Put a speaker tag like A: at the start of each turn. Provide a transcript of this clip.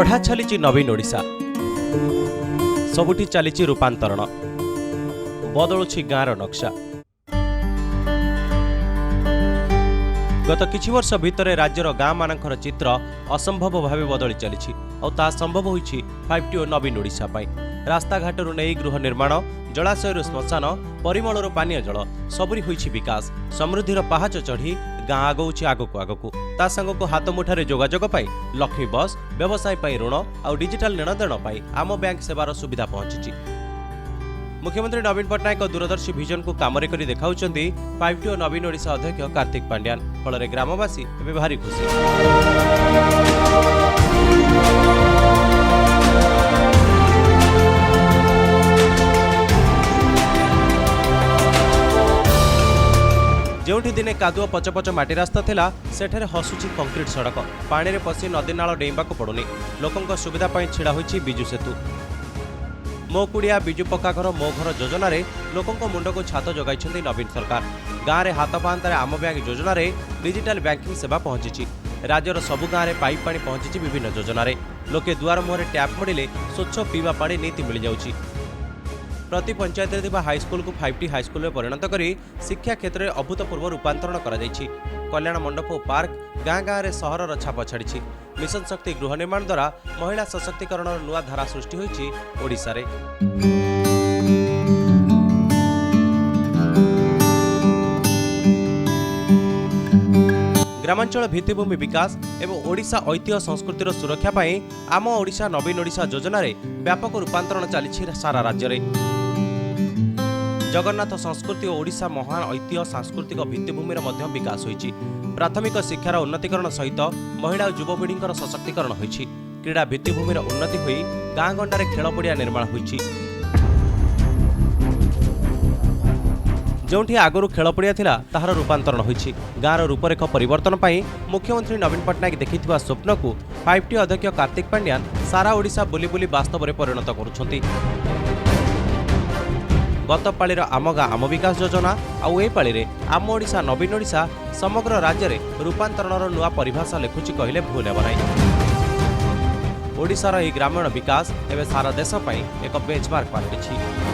A: गढ़ा चली नवीन ओडिशा सबुठी चली रूपांतरण बदलुछि गाँर नक्शा। गत किछि वर्ष भितर राज्यर गाँ मानकर चित्र असंभव भाव बदली चली और संभव होइछि 5T नवीन ओडिशा पाई। रास्ताघाटू नहीं गृह निर्माण, जलाशय श्मशान, परिमल पानीय जल सबुरी होइछि विकास। समृद्धिर पहाच चढ़ी गाँ आगौछि आगकू आगकू। ता संगकू हाथ मुठारे जोगाजोग पाई लक्ष्मी बस, व्यवसाय पाई ऋण और डिजिटल लेनदेन पाई आम बैंक सेवार सुविधा पहुंची। मुख्यमंत्री नवीन पट्टनायक दूरदर्शी विजन को कामरे करी देखाउछन्ती 5T नवीन ओडिशा अध्यक्ष कार्तिक पांड्यान। फल ग्रामवासी एवं भारी खुशी। जोठी दिने कादुआ पचपच माटी रास्ता थिला सेठरे हसुची कंक्रीट सड़क। पानी रे पसी नदी नाल डेइबाकू पड़ुनी। लोकंक सुविधा पई छिड़ा होइछि बिजु सेतु। मो कुड़िया बिजु पक्का घर मो घर योजना रे लोकंक मुंडको छात जगाइछन्ती नवीन सरकार। गाँ रे हाथ पांतारे आम बैंक योजना रे डिजिटल बैंकिंग सेवा पहुंची। राज्यर सबु गाँ रे पाइप पानी पहुंची विभिन्न योजना रे। लोके दुआर मुहरे टैप मोड़िले स्वच्छ पीवा पानी नीति मिल जाउछि। प्रति पंचायत रे हाईस्कल को 5T हाईस्कल में परिणत करी शिक्षा क्षेत्र में अभूतपूर्व रूपांतरण करा जायछि। कल्याण मंडप और पार्क गाँ गाँ रे सहरर छाप छाड़ी। मिशन शक्ति गृह निर्माण द्वारा महिला सशक्तिकरण नुआ धारा सृष्टि होइछि ओडिशा रे। ग्रामांचल भित्तिभूमि विकास एवं ओडिशा ऐतिह्य संस्कृतिर सुरक्षा पाई आम ओडिशा नवीन ओडिशा योजना रे व्यापक रूपांतरण चली सारा राज्य रे। जगन्नाथ संस्कृति और ओडिशा महान ऐतिह्य सांस्कृतिक भित्तिभूमि विकास होइछि। प्राथमिक शिक्षार उन्नतीकरण सहित महिला और युवपीढ़ी सशक्तिकरण होइछि। क्रीड़ा भित्तिभूमि उन्नति होई गाँ गंडारे खेल पड़िया निर्माण होइछि। जोठी आगुरी खेल पड़िया थिला ताहार रूपांतरण होइछि। गाँर रूपरेख परिवर्तन पाई मुख्यमंत्री नवीन पट्टनायक देखिथिबा स्वप्न को 5T अध्यक्ष कार्तिक पांड्यान सारा ओडिशा बुली बुली वास्तव में परिणत करुछन्ति। गत पाळीर आम गाँ आम विकास योजना आउ ए पाळीरे आम ओडिशा नवीन ओडिशा समग्र राज्य में रूपांतरणर नुआ परिभाषा लेखुछि कहले भूल हेब नाही। ओडिशार एही ग्रामीण विकास एवं सारा देश पाई एक बेंचमार्क पालटिछि।